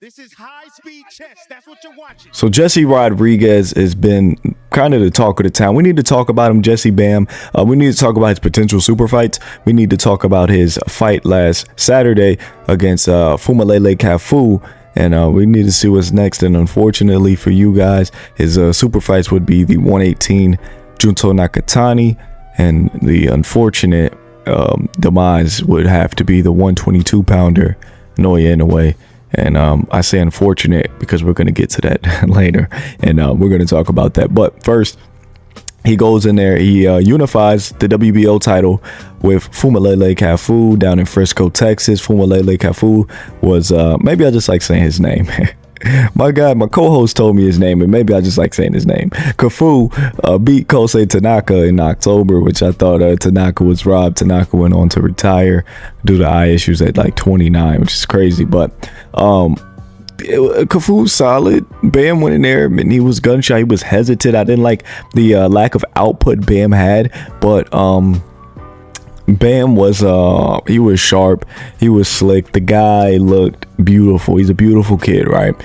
This is high-speed chess. That's what you're watching. So Jesse Rodriguez has been kind of the talk of the town. We need to talk about him, Jesse Bam. We need to talk about his potential super fights. We need to talk about his fight last Saturday against Fumalele Cafu. And we need to see what's next. And unfortunately for you guys, his super fights would be the 118 Junto Nakatani. And the unfortunate demise would have to be the 122 pounder Naoya Inoue. And I say unfortunate because we're going to get to that later. And we're going to talk about that. But first, he goes in there. He unifies the WBO title with Fumalele Cafu down in Frisco, Texas. Fumalele Cafu was, maybe I just like saying his name. My co-host told me his name, and maybe I just like saying his name. Cafu beat Kosei Tanaka in October, which I thought Tanaka was robbed. Tanaka went on to retire due to eye issues at like 29, which is crazy. But Cafu's solid. Bam went in there and he was gunshot. He was hesitant. I didn't like the lack of output Bam had, but Bam was he was sharp, he was slick, the guy looked beautiful. He's a beautiful kid, right?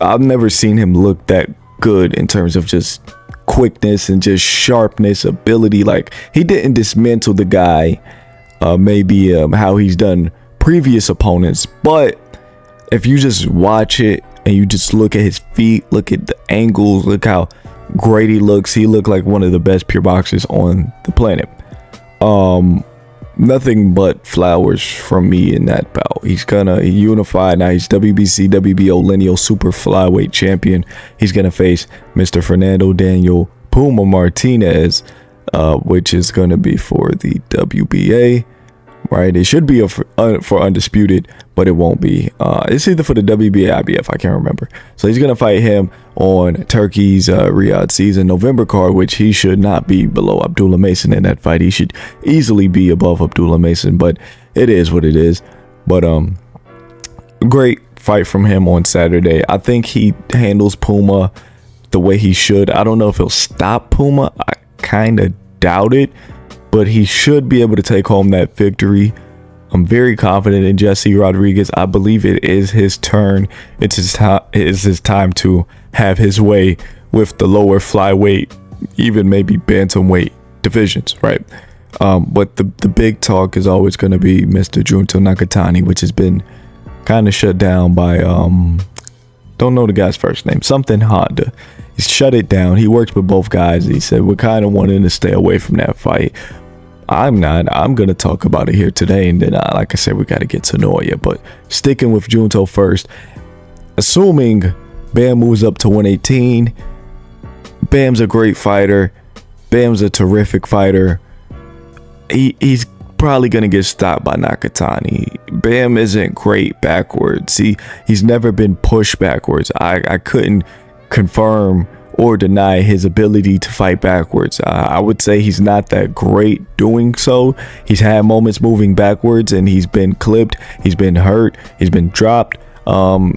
I've never seen him look that good in terms of just quickness and just sharpness, ability. Like, he didn't dismantle the guy maybe how he's done previous opponents, but if you just watch it and you just look at his feet, look at the angles, look how great he looks. He looked like one of the best pure boxers on the planet. Nothing but flowers from me in that bout. He's gonna unify now. He's WBC, WBO lineal super flyweight champion. He's gonna face Mr. Fernando Daniel Puma Martinez, which is gonna be for the WBA. Right, it should be for undisputed, but it won't be. It's either for the WBA, IBF, I can't remember. So he's gonna fight him on Turkey's Riyadh season November card, which he should not be below Abdullah Mason in that fight. He should easily be above Abdullah Mason, but it is what it is. But great fight from him on Saturday. I think he handles Puma the way he should. I don't know if he'll stop Puma. I kind of doubt it. But he should be able to take home that victory. I'm very confident in Jesse Rodriguez. I believe it is his turn. It's his time to have his way with the lower flyweight, even maybe bantamweight divisions, right? But the big talk is always going to be Mr. Junto Nakatani, which has been kind of shut down by, don't know the guy's first name, something Honda. He's shut it down. He works with both guys. He said, we're kind of wanting to stay away from that fight. I'm not. I'm going to talk about it here today. And then, like I said, we got to get to Naoya. But sticking with Junto first, assuming Bam moves up to 118, Bam's a great fighter. Bam's a terrific fighter. He's probably going to get stopped by Nakatani. Bam isn't great backwards. He's never been pushed backwards. I couldn't confirm or deny his ability to fight backwards. I would say he's not that great doing so. He's had moments moving backwards and he's been clipped, he's been hurt, he's been dropped.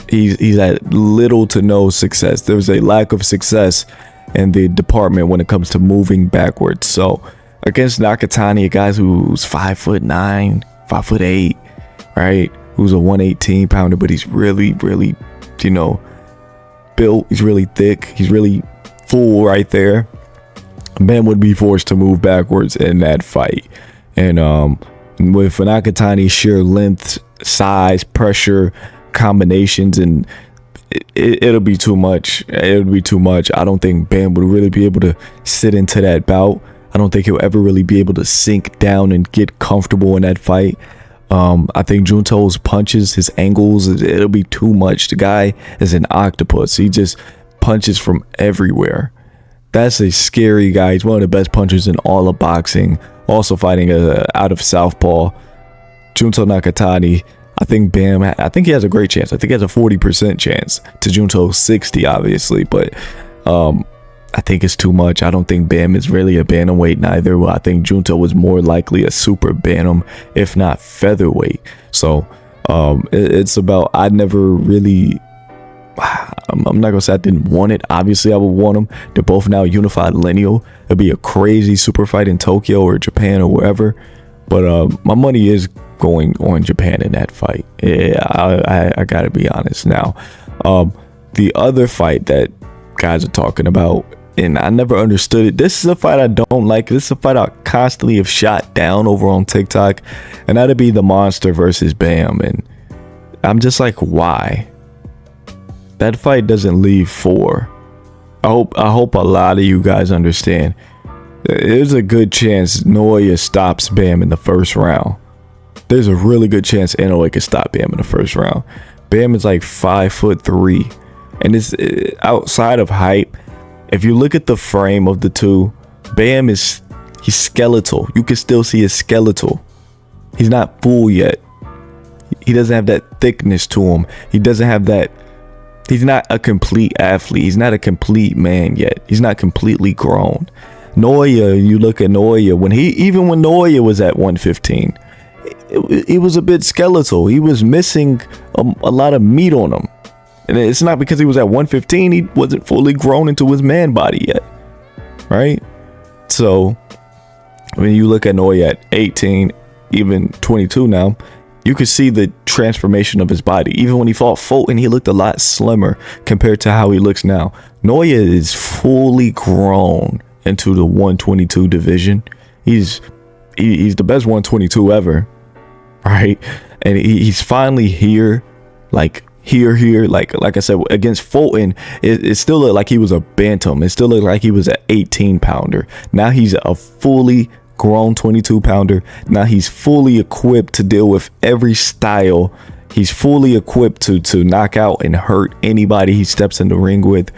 He's had little to no success. There's a lack of success in the department when it comes to moving backwards. So against Nakatani, a guy who's 5'9", 5'8", right? Who's a 118 pounder, but he's really, really, built. He's really thick. He's really full right there. Bam would be forced to move backwards in that fight. And with Nakatani's sheer length, size, pressure, combinations, and it'll be too much. It'll be too much. I don't think Bam would really be able to sit into that bout. I don't think he'll ever really be able to sink down and get comfortable in that fight. I think Junto's punches, his angles, it'll be too much. The guy is an octopus. He just punches from everywhere. That's a scary guy. He's one of the best punchers in all of boxing. Also fighting out of Southpaw. Junto Nakatani, I think he has a great chance. I think he has a 40% chance to Junto's 60, obviously. But I think it's too much. I don't think Bam is really a bantamweight neither. I think Junto was more likely a super bantam, if not featherweight. So it's about, I never really, I'm not gonna say I didn't want it. Obviously I would want them. They're both now unified lineal. It'd be a crazy super fight in Tokyo or Japan or wherever. But my money is going on Japan in that fight. Yeah, I gotta be honest. Now, the other fight that guys are talking about, and I never understood it. This is a fight I don't like. This is a fight I constantly have shot down over on TikTok, and that'd be the Monster versus Bam. And I'm just like, why? That fight doesn't leave 4. I hope a lot of you guys understand. There's a good chance Naoya stops Bam in the first round. There's a really good chance Inoue could stop Bam in the first round. Bam is like 5'3", and it's outside of height. If you look at the frame of the two, Bam he's skeletal. You can still see his skeletal. He's not full yet. He doesn't have that thickness to him. He doesn't have that. He's not a complete athlete. He's not a complete man yet. He's not completely grown. Naoya, you look at Naoya, even when Naoya was at 115, he was a bit skeletal. He was missing a lot of meat on him. And it's not because he was at 115, he wasn't fully grown into his man body yet. Right? So, when you look at Naoya at 18, even 22 now, you could see the transformation of his body. Even when he fought Fulton, he looked a lot slimmer compared to how he looks now. Naoya is fully grown into the 122 division. He's the best 122 ever, right? And he's finally here, like I said, against Fulton. It still looked like he was a bantam. It still looked like he was an 18 pounder. Now he's a fully grown 22 pounder. Now he's fully equipped to deal with every style. He's fully equipped to knock out and hurt anybody he steps in the ring with.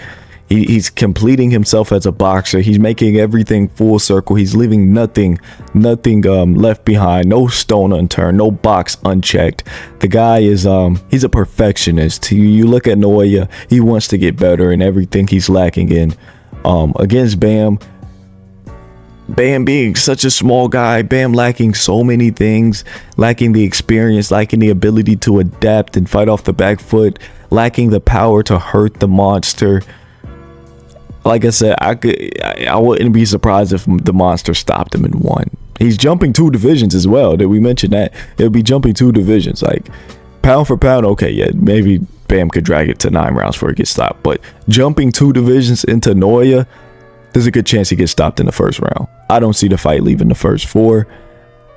He's completing himself as a boxer. He's making everything full circle. He's leaving nothing left behind. No stone unturned. No box unchecked. The guy is he's a perfectionist. You look at Naoya, he wants to get better in everything he's lacking in. Against Bam being such a small guy, Bam lacking so many things, lacking the experience, lacking the ability to adapt and fight off the back foot, lacking the power to hurt the monster. Like I said, I wouldn't be surprised if the Monster stopped him in 1. He's jumping 2 divisions as well. Did we mention that? He'll be jumping 2 divisions. Like, pound for pound, okay, yeah, maybe Bam could drag it to 9 rounds before he gets stopped. But jumping 2 divisions into Naoya, there's a good chance he gets stopped in the first round. I don't see the fight leaving the first 4.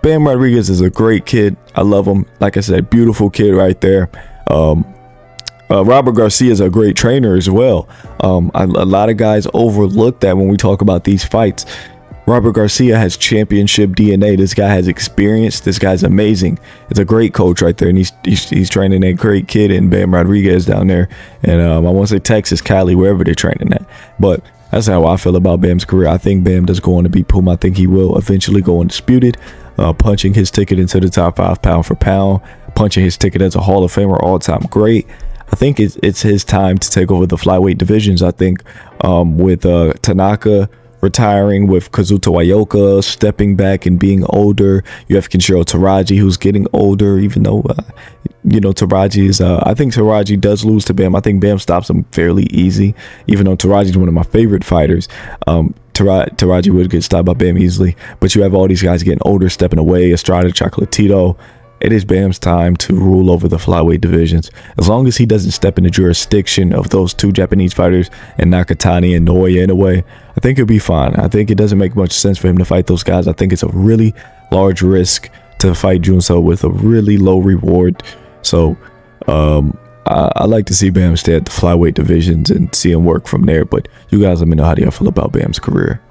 Bam Rodriguez is a great kid. I love him. Like I said, beautiful kid right there. Robert Garcia is a great trainer as well. A lot of guys overlook that when we talk about these fights. Robert Garcia has championship DNA. This guy has experience. This guy's amazing. It's a great coach right there, and he's training a great kid in Bam Rodriguez down there. And I want to say Texas, Cali, wherever they're training at. But that's how I feel about Bam's career. I think Bam does go on to beat Puma. I think he will eventually go undisputed, punching his ticket into the top 5 pound for pound, punching his ticket as a Hall of Famer, all-time great. I think it's his time to take over the flyweight divisions. I think with Tanaka retiring, with Kazuto Ioka stepping back and being older, you have Kenshiro Taraji, who's getting older, even though Taraji is I think Taraji does lose to Bam. I think Bam stops him fairly easy, even though Taraji is one of my favorite fighters. Taraji would get stopped by Bam easily, but you have all these guys getting older, stepping away. Estrada, Chocolatito. It is Bam's time to rule over the flyweight divisions. As long as he doesn't step in the jurisdiction of those 2 Japanese fighters and Nakatani and Naoya Inoue, I think he'll be fine. I think it doesn't make much sense for him to fight those guys. I think it's a really large risk to fight Junso with a really low reward. So I like to see Bam stay at the flyweight divisions and see him work from there. But you guys let me know, how do y'all feel about Bam's career?